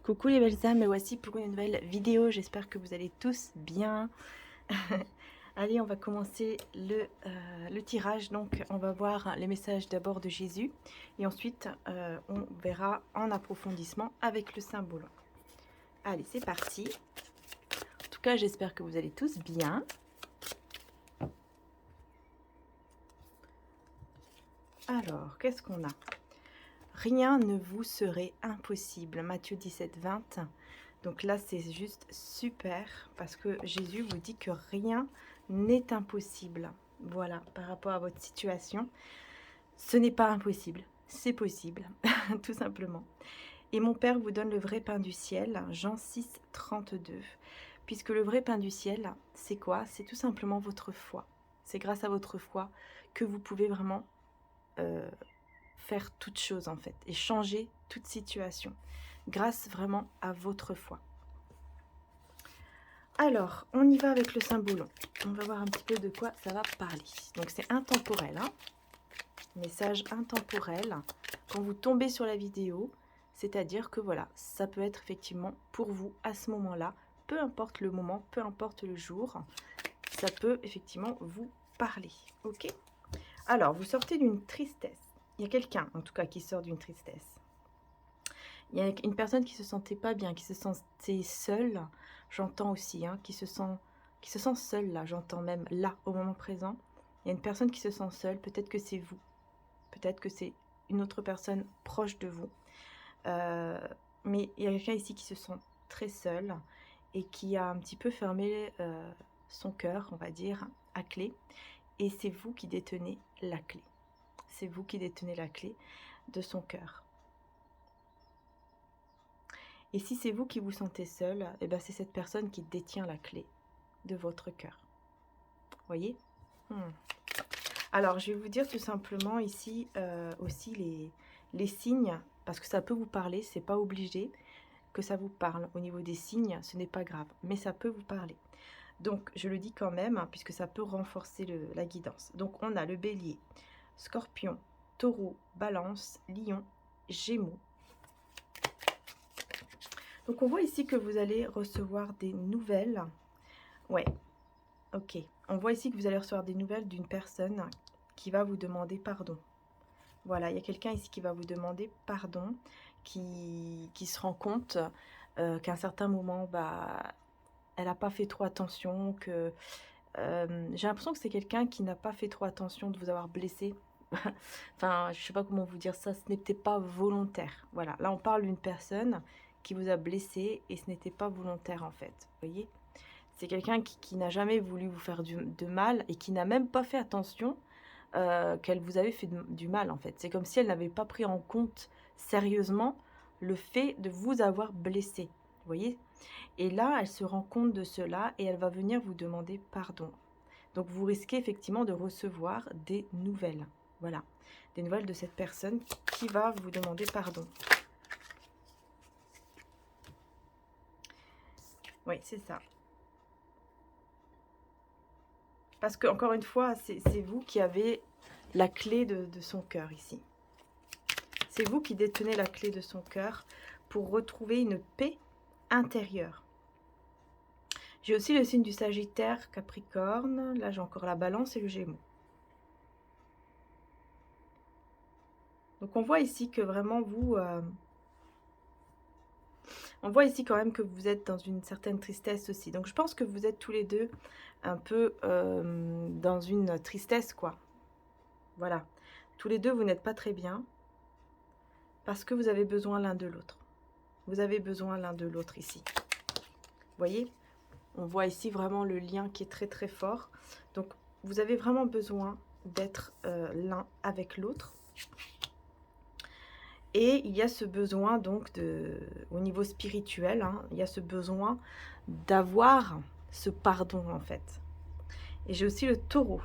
Coucou les belles âmes, me voici pour une nouvelle vidéo, j'espère que vous allez tous bien. Allez, on va commencer le tirage, donc on va voir les messages d'abord de Jésus et ensuite on verra en approfondissement avec le symbole. Allez, c'est parti. En tout cas, j'espère que vous allez tous bien. Alors, qu'est-ce qu'on a? Rien ne vous serait impossible. Matthieu 17, 20. Donc là, c'est juste super parce que Jésus vous dit que rien n'est impossible. Voilà, par rapport à votre situation, ce n'est pas impossible, c'est possible, tout simplement. Et mon Père vous donne le vrai pain du ciel, Jean 6, 32. Puisque le vrai pain du ciel, c'est quoi? C'est tout simplement votre foi. C'est grâce à votre foi que vous pouvez vraiment faire toute chose en fait et changer toute situation grâce vraiment à votre foi. Alors, on y va avec le symbole. On va voir un petit peu de quoi ça va parler. Donc, c'est intemporel. Hein, message intemporel. Quand vous tombez sur la vidéo, c'est-à-dire que voilà, ça peut être effectivement pour vous à ce moment-là, peu importe le moment, peu importe le jour, ça peut effectivement vous parler. Ok? Alors, vous sortez d'une tristesse. Il y a quelqu'un, en tout cas, qui sort d'une tristesse. Il y a une personne qui se sentait pas bien, qui se sentait seule. J'entends aussi, hein, qui se sent seule là. J'entends même là, au moment présent. Il y a une personne qui se sent seule. Peut-être que c'est vous. Peut-être que c'est une autre personne proche de vous. Mais il y a quelqu'un ici qui se sent très seul et qui a un petit peu fermé son cœur, on va dire, à clé. Et c'est vous qui détenez la clé. C'est vous qui détenez la clé de son cœur. Et si c'est vous qui vous sentez seul, eh ben c'est cette personne qui détient la clé de votre cœur. Voyez? Alors, je vais vous dire tout simplement ici aussi les signes, parce que ça peut vous parler, c'est pas obligé que ça vous parle. Au niveau des signes, ce n'est pas grave, mais ça peut vous parler. Donc, je le dis quand même, hein, puisque ça peut renforcer la guidance. Donc, on a le bélier, scorpion, taureau, balance, lion, gémeaux. Donc, on voit ici que vous allez recevoir des nouvelles. Ouais, ok. On voit ici que vous allez recevoir des nouvelles d'une personne qui va vous demander pardon. Voilà, il y a quelqu'un ici qui va vous demander pardon, qui se rend compte qu'à un certain moment, bah, elle n'a pas fait trop attention, que j'ai l'impression que c'est quelqu'un qui n'a pas fait trop attention de vous avoir blessé. Enfin, je ne sais pas comment vous dire ça, ce n'était pas volontaire. Voilà, là on parle d'une personne qui vous a blessé et ce n'était pas volontaire en fait, vous voyez. C'est quelqu'un qui n'a jamais voulu vous faire de mal et qui n'a même pas fait attention qu'elle vous avait fait du mal en fait. C'est comme si elle n'avait pas pris en compte sérieusement le fait de vous avoir blessé. Vous voyez? Et là, elle se rend compte de cela et elle va venir vous demander pardon. Donc vous risquez effectivement de recevoir des nouvelles. Voilà, des nouvelles de cette personne qui va vous demander pardon. Oui, c'est ça. Parce que, encore une fois, c'est vous qui avez la clé de son cœur ici. C'est vous qui détenez la clé de son cœur pour retrouver une paix intérieure. J'ai aussi le signe du Sagittaire, Capricorne. Là, j'ai encore la Balance et le Gémeaux. Donc, on voit ici que vraiment vous... on voit ici quand même que vous êtes dans une certaine tristesse aussi. Donc, je pense que vous êtes tous les deux un peu dans une tristesse, quoi. Voilà. Tous les deux, vous n'êtes pas très bien parce que vous avez besoin l'un de l'autre. Vous avez besoin l'un de l'autre ici. Vous voyez? On voit ici vraiment le lien qui est très très fort. Donc, vous avez vraiment besoin d'être l'un avec l'autre. Et il y a ce besoin donc au niveau spirituel, hein, il y a ce besoin d'avoir ce pardon en fait. Et j'ai aussi le Taureau.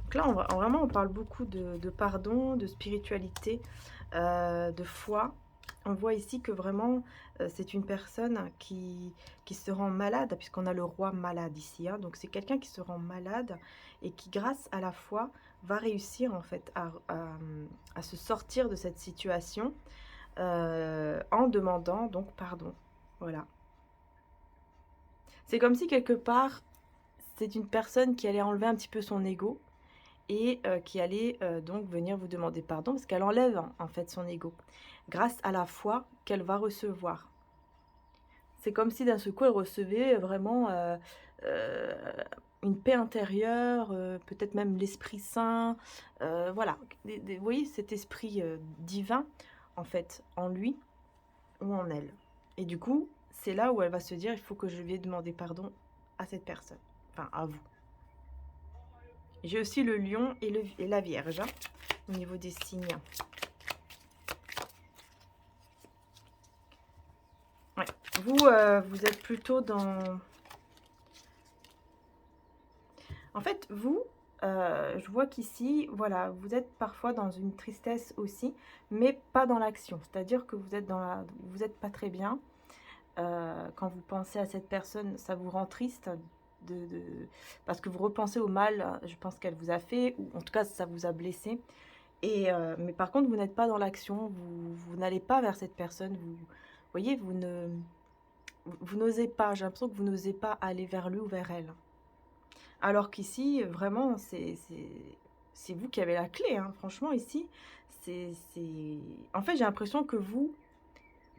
Donc là, vraiment, on parle beaucoup de pardon, de spiritualité, de foi. On voit ici que vraiment, c'est une personne qui se rend malade, puisqu'on a le roi malade ici. Hein. Donc, c'est quelqu'un qui se rend malade et qui, grâce à la foi, va réussir en fait à se sortir de cette situation en demandant donc pardon. Voilà. C'est comme si quelque part, c'est une personne qui allait enlever un petit peu son ego et qui allait donc venir vous demander pardon parce qu'elle enlève en fait son ego grâce à la foi qu'elle va recevoir. C'est comme si d'un seul coup elle recevait vraiment heu, une paix intérieure, peut-être même l'Esprit Saint, voilà, vous voyez cet esprit, divin en fait, en lui ou en elle. Et du coup, c'est là où elle va se dire: «Il faut que je lui ai demandé pardon à cette personne», enfin à vous. J'ai aussi le lion et la vierge, hein, au niveau des signes. Ouais. Vous, vous êtes plutôt dans... En fait, vous, je vois qu'ici, voilà, vous êtes parfois dans une tristesse aussi, mais pas dans l'action. C'est-à-dire que vous êtes dans la... vous êtes pas très bien. Quand vous pensez à cette personne, ça vous rend triste de... parce que vous repensez au mal, je pense qu'elle vous a fait, ou en tout cas, ça vous a blessé. Et mais par contre, vous n'êtes pas dans l'action, vous n'allez pas vers cette personne, vous voyez, vous n'osez pas, j'ai l'impression que vous n'osez pas aller vers lui ou vers elle. Alors qu'ici, vraiment, c'est vous qui avez la clé, hein. Franchement, ici, c'est en fait, j'ai l'impression que vous,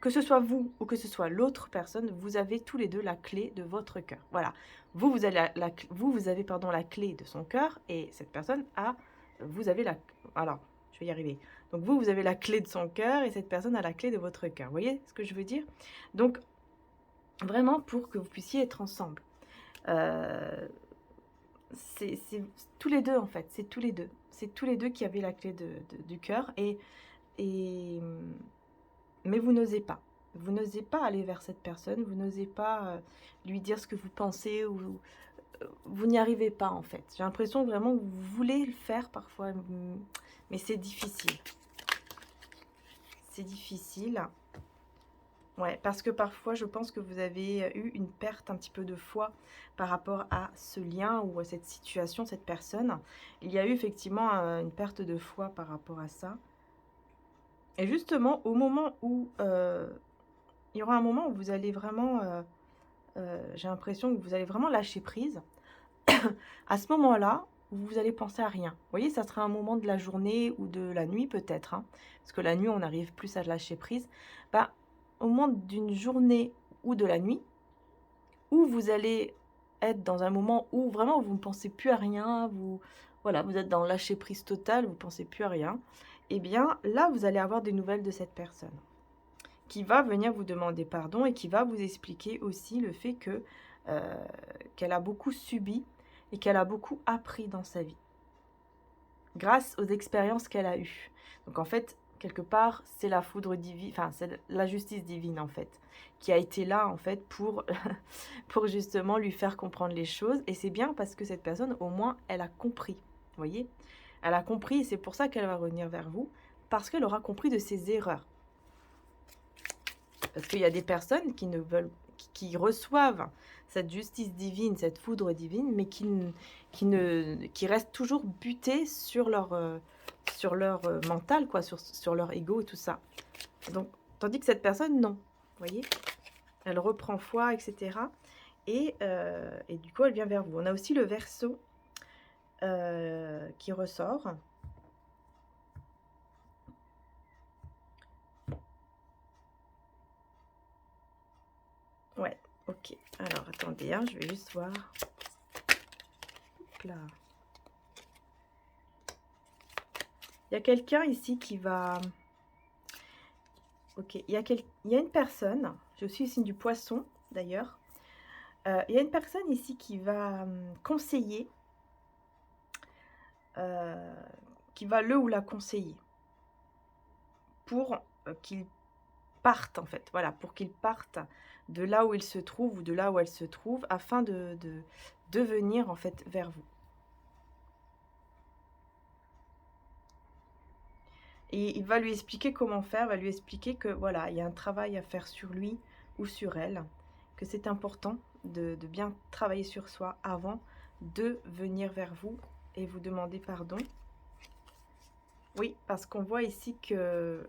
que ce soit vous ou que ce soit l'autre personne, vous avez tous les 2 la clé de votre cœur. Voilà. Vous, vous avez vous avez, pardon, la clé de son cœur et cette personne a... vous avez la... alors, je vais y arriver. Donc vous avez la clé de son cœur et cette personne a la clé de votre cœur. Vous voyez ce que je veux dire? Donc vraiment pour que vous puissiez être ensemble. Heu, c'est tous les 2 en fait, c'est tous les 2. C'est tous les 2 qui avaient la clé du cœur et mais vous n'osez pas. Vous n'osez pas aller vers cette personne, vous n'osez pas, lui dire ce que vous pensez ou vous n'y arrivez pas en fait. J'ai l'impression vraiment que vous voulez le faire parfois, mais c'est difficile. C'est difficile. Ouais, parce que parfois, je pense que vous avez eu une perte un petit peu de foi par rapport à ce lien ou à cette situation, cette personne. Il y a eu effectivement une perte de foi par rapport à ça. Et justement, au moment où il y aura un moment où vous allez vraiment, j'ai l'impression que vous allez vraiment lâcher prise. À ce moment-là, vous allez penser à rien. Vous voyez, ça sera un moment de la journée ou de la nuit peut-être, hein, parce que la nuit, on arrive plus à lâcher prise. Bah, au moment d'une journée ou de la nuit, où vous allez être dans un moment où vraiment vous ne pensez plus à rien, voilà, vous êtes dans le lâcher prise total, vous ne pensez plus à rien, et bien là, vous allez avoir des nouvelles de cette personne qui va venir vous demander pardon et qui va vous expliquer aussi le fait que qu'elle a beaucoup subi et qu'elle a beaucoup appris dans sa vie grâce aux expériences qu'elle a eues. Donc en fait, quelque part, c'est la foudre divine, enfin c'est la justice divine en fait, qui a été là en fait pour, pour justement lui faire comprendre les choses. Et c'est bien parce que cette personne, au moins, elle a compris. Vous voyez? Elle a compris et c'est pour ça qu'elle va revenir vers vous, parce qu'elle aura compris de ses erreurs. Parce qu'il y a des personnes qui ne veulent, qui reçoivent cette justice divine, cette foudre divine, mais qui restent toujours butées sur leur mental, quoi, sur leur ego et tout ça. Donc, tandis que cette personne, non. Vous voyez? Elle reprend foi, etc. Et du coup, elle vient vers vous. On a aussi le Verseau qui ressort. Ouais, ok. Alors, attendez, hein, je vais juste voir. Hop là. Il y a quelqu'un ici qui va... Ok, il y a une personne, je suis signe du poisson d'ailleurs. Il y a une personne ici qui va conseiller, euh, qui va le ou la conseiller pour qu'il parte en fait. Voilà, pour qu'il parte de là où il se trouve ou de là où elle se trouve afin de venir en fait vers vous. Et il va lui expliquer comment faire, va lui expliquer que voilà, il y a un travail à faire sur lui ou sur elle, que c'est important de bien travailler sur soi avant de venir vers vous et vous demander pardon. Oui, parce qu'on voit ici que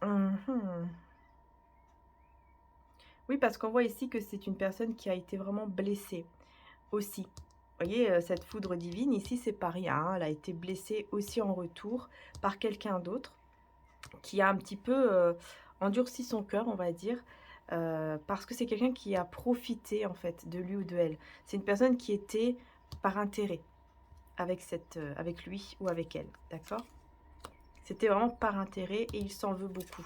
Mhm. Oui, parce qu'on voit ici que c'est une personne qui a été vraiment blessée aussi. Vous voyez, cette foudre divine, ici, c'est pas rien, hein. Elle a été blessée aussi en retour par quelqu'un d'autre qui a un petit peu endurci son cœur, on va dire, parce que c'est quelqu'un qui a profité, en fait, de lui ou de elle. C'est une personne qui était par intérêt avec, avec lui ou avec elle, d'accord? C'était vraiment par intérêt et il s'en veut beaucoup.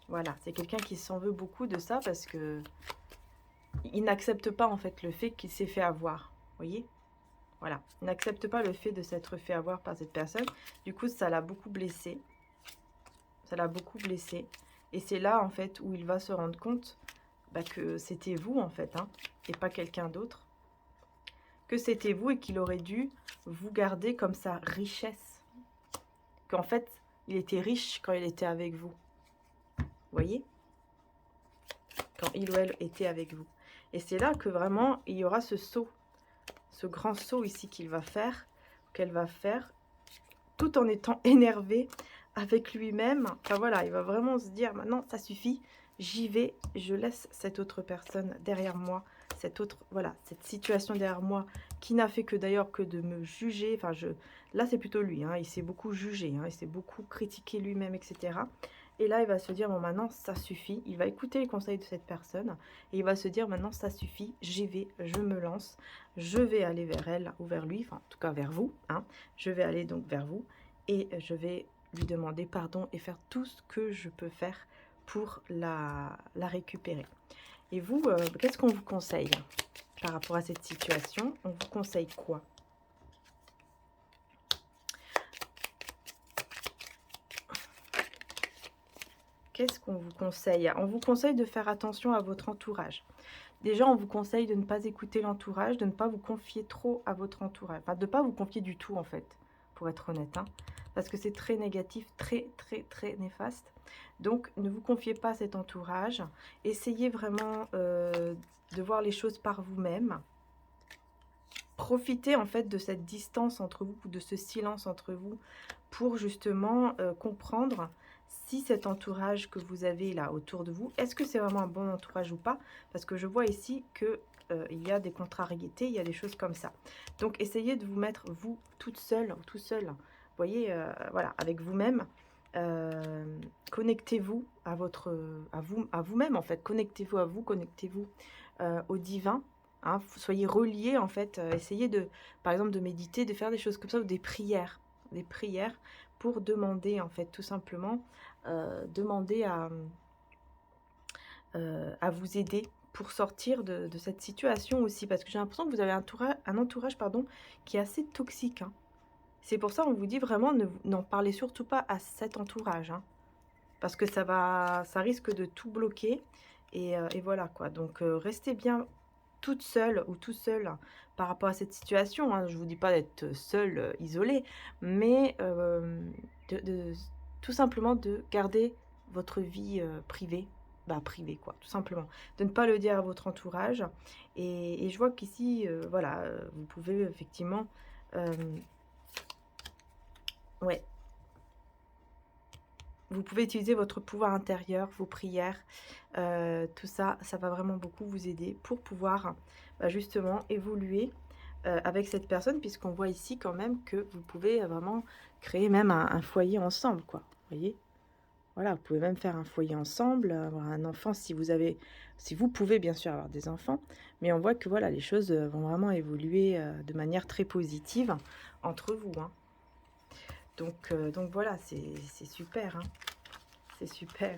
Voilà, c'est quelqu'un qui s'en veut beaucoup de ça parce que il n'accepte pas en fait le fait qu'il s'est fait avoir. Vous voyez? Voilà, il n'accepte pas le fait de s'être fait avoir par cette personne. Du coup, ça l'a beaucoup blessé. Ça l'a beaucoup blessé. Et c'est là en fait où il va se rendre compte que c'était vous en fait, hein, et pas quelqu'un d'autre. Que c'était vous et qu'il aurait dû vous garder comme sa richesse. Qu'en fait, il était riche quand il était avec vous. Vous voyez? Quand il ou elle était avec vous. Et c'est là que vraiment, il y aura ce saut, ce grand saut ici qu'il va faire, qu'elle va faire, tout en étant énervé avec lui-même. Enfin voilà, il va vraiment se dire, maintenant, ça suffit, j'y vais, je laisse cette autre personne derrière moi, cette autre, voilà, cette situation derrière moi, qui n'a fait que d'ailleurs que de me juger. Enfin, là, c'est plutôt lui, hein, il s'est beaucoup jugé, hein, il s'est beaucoup critiqué lui-même, etc. Et là, il va se dire, bon, maintenant, ça suffit. Il va écouter les conseils de cette personne. Et il va se dire, maintenant, ça suffit. J'y vais, je me lance. Je vais aller vers elle ou vers lui. Enfin, en tout cas, vers vous. Hein. Je vais aller donc vers vous. Et je vais lui demander pardon et faire tout ce que je peux faire pour la récupérer. Et vous, qu'est-ce qu'on vous conseille par rapport à cette situation? On vous conseille quoi? Qu'est-ce qu'on vous conseille? On vous conseille de faire attention à votre entourage. Déjà, on vous conseille de ne pas écouter l'entourage, de ne pas vous confier trop à votre entourage. Enfin, de ne pas vous confier du tout, en fait, pour être honnête. Hein, parce que c'est très négatif, très, très, très néfaste. Donc, ne vous confiez pas à cet entourage. Essayez vraiment de voir les choses par vous-même. Profitez, en fait, de cette distance entre vous, de ce silence entre vous, pour justement comprendre si cet entourage que vous avez là autour de vous, est-ce que c'est vraiment un bon entourage ou pas? Parce que je vois ici que il y a des contrariétés, il y a des choses comme ça. Donc essayez de vous mettre vous toute seule, tout seul, vous voyez, voilà, avec vous-même. Connectez-vous à votre, à vous-même en fait. Connectez-vous à vous, connectez-vous au divin. Hein, soyez reliés en fait. Essayez de, par exemple, de méditer, de faire des choses comme ça ou des prières pour demander en fait tout simplement, demander à vous aider pour sortir de cette situation aussi, parce que j'ai l'impression que vous avez un entourage pardon, qui est assez toxique. Hein. C'est pour ça on vous dit vraiment n'en parlez surtout pas à cet entourage, hein, parce que ça risque de tout bloquer et voilà quoi. Donc restez bien toute seule ou tout seul par rapport à cette situation. Hein. Je ne vous dis pas d'être seule, isolée, mais tout simplement de garder votre vie privée. Privée quoi, tout simplement. De ne pas le dire à votre entourage. Et je vois qu'ici, voilà, vous pouvez effectivement... ouais. Vous pouvez utiliser votre pouvoir intérieur, vos prières, tout ça, ça va vraiment beaucoup vous aider pour pouvoir justement évoluer avec cette personne, puisqu'on voit ici quand même que vous pouvez vraiment créer même un foyer ensemble, quoi. Vous voyez? Voilà, vous pouvez même faire un foyer ensemble, avoir un enfant si vous pouvez bien sûr avoir des enfants, mais on voit que voilà, les choses vont vraiment évoluer de manière très positive entre vous. Hein. Donc voilà, c'est super, hein. C'est super.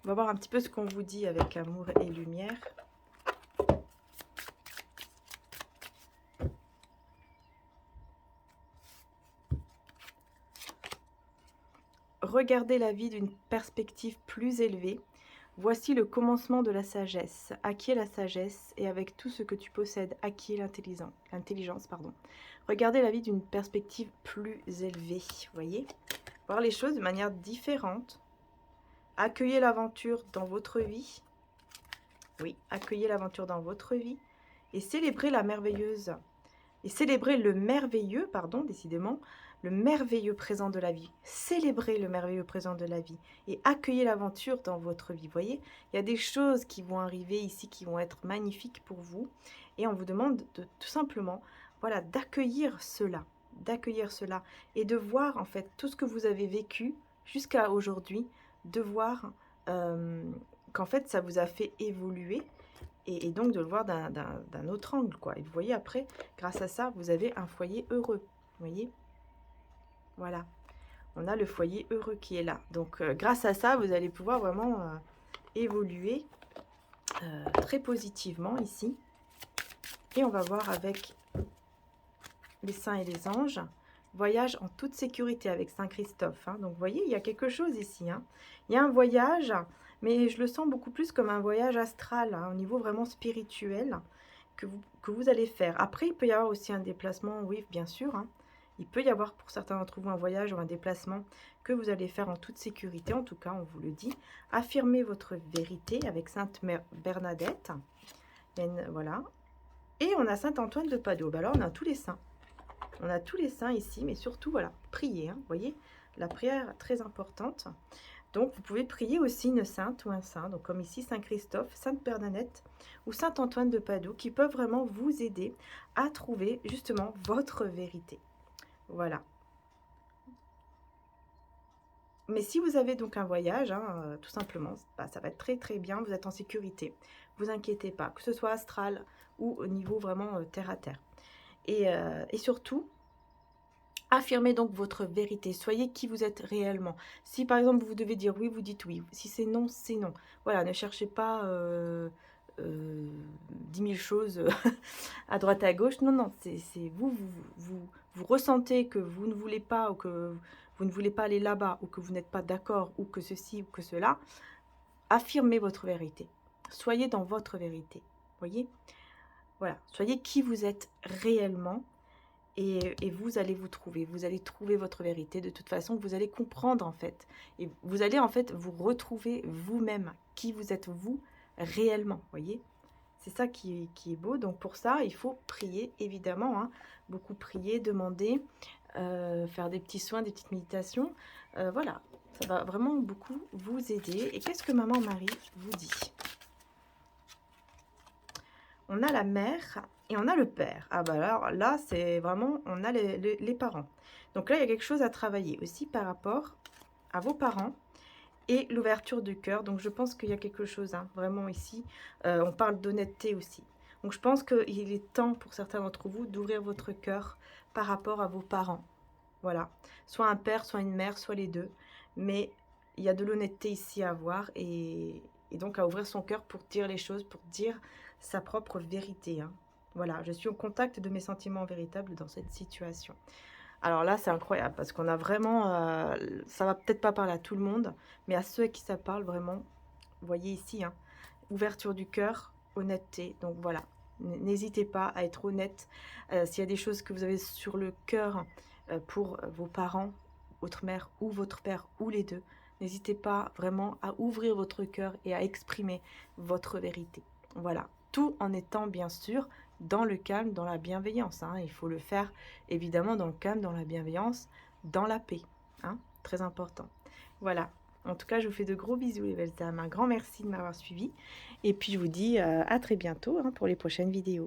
On va voir un petit peu ce qu'on vous dit avec amour et lumière. Regardez la vie d'une perspective plus élevée. Voici le commencement de la sagesse. Acquiers la sagesse et avec tout ce que tu possèdes, acquiers l'intelligence. Regardez la vie d'une perspective plus élevée. Vous voyez? Voir les choses de manière différente. Accueillez l'aventure dans votre vie. Oui, accueillez l'aventure dans votre vie et célébrez la merveilleuse. Et célébrez le merveilleux, pardon, décidément, le merveilleux présent de la vie. Célébrez le merveilleux présent de la vie et accueillez l'aventure dans votre vie. Vous voyez, il y a des choses qui vont arriver ici qui vont être magnifiques pour vous. Et on vous demande de tout simplement, voilà, d'accueillir cela et de voir en fait tout ce que vous avez vécu jusqu'à aujourd'hui, de voir qu'en fait ça vous a fait évoluer et donc de le voir d'un autre angle, quoi. Et vous voyez, après, grâce à ça, vous avez un foyer heureux. Vous voyez? Voilà. On a le foyer heureux qui est là. Donc, grâce à ça, vous allez pouvoir vraiment évoluer très positivement ici. Et on va voir avec les saints et les anges. Voyage en toute sécurité avec Saint Christophe. Hein. Donc, vous voyez, il y a quelque chose ici. Hein. Il y a un voyage, mais je le sens beaucoup plus comme un voyage astral, hein, au niveau vraiment spirituel, que vous allez faire. Après, il peut y avoir aussi un déplacement, oui, bien sûr. Hein. Il peut y avoir pour certains d'entre vous un voyage ou un déplacement que vous allez faire en toute sécurité. En tout cas, on vous le dit. Affirmez votre vérité avec Sainte Mère Bernadette. Voilà. Et on a Saint Antoine de Padoue. Ben alors, on a tous les saints. On a tous les saints ici, mais surtout, voilà, prier. Hein, vous voyez, la prière très importante. Donc, vous pouvez prier aussi une sainte ou un saint. Donc, comme ici, Saint Christophe, Sainte Bernadette ou Saint Antoine de Padoue, qui peuvent vraiment vous aider à trouver justement votre vérité. Voilà. Mais si vous avez donc un voyage, hein, tout simplement, bah, ça va être très très bien. Vous êtes en sécurité. Vous inquiétez pas, que ce soit astral ou au niveau vraiment terre à terre. Et surtout, affirmez donc votre vérité. Soyez qui vous êtes réellement. Si par exemple vous devez dire oui, vous dites oui. Si c'est non, c'est non. Voilà, ne cherchez pas 10 000 choses à droite à gauche. Non, non, c'est vous ressentez que vous ne voulez pas ou que vous ne voulez pas aller là-bas ou que vous n'êtes pas d'accord ou que ceci ou que cela. Affirmez votre vérité. Soyez dans votre vérité. Voyez ? Voilà, soyez qui vous êtes réellement et vous allez vous trouver. Vous allez trouver votre vérité. De toute façon, vous allez comprendre en fait. Et vous allez en fait vous retrouver vous-même, qui vous êtes vous réellement. Voyez, c'est ça qui est beau. Donc pour ça, il faut prier évidemment. Hein, beaucoup prier, demander, faire des petits soins, des petites méditations. Voilà, ça va vraiment beaucoup vous aider. Et qu'est-ce que Maman Marie vous dit ? On a la mère et on a le père. Ah bah alors là, c'est vraiment, on a les parents. Donc là, il y a quelque chose à travailler aussi par rapport à vos parents et l'ouverture du cœur. Donc je pense qu'il y a quelque chose, hein, vraiment ici. On parle d'honnêteté aussi. Donc je pense qu'il est temps pour certains d'entre vous d'ouvrir votre cœur par rapport à vos parents. Voilà. Soit un père, soit une mère, soit les deux. Mais il y a de l'honnêteté ici à avoir et donc à ouvrir son cœur pour dire les choses, pour dire sa propre vérité. Hein. Voilà, je suis au contact de mes sentiments véritables dans cette situation. Alors là, c'est incroyable parce qu'on a vraiment... ça va peut-être pas parler à tout le monde, mais à ceux à qui ça parle vraiment, vous voyez ici, hein, ouverture du cœur, honnêteté. Donc voilà, n'hésitez pas à être honnête. S'il y a des choses que vous avez sur le cœur pour vos parents, votre mère ou votre père ou les deux, n'hésitez pas vraiment à ouvrir votre cœur et à exprimer votre vérité. Voilà, tout en étant bien sûr dans le calme, dans la bienveillance. Hein. Il faut le faire évidemment dans le calme, dans la bienveillance, dans la paix. Hein. Très important. Voilà. En tout cas, je vous fais de gros bisous les belles âmes. Un grand merci de m'avoir suivi. Et puis, je vous dis à très bientôt hein, pour les prochaines vidéos.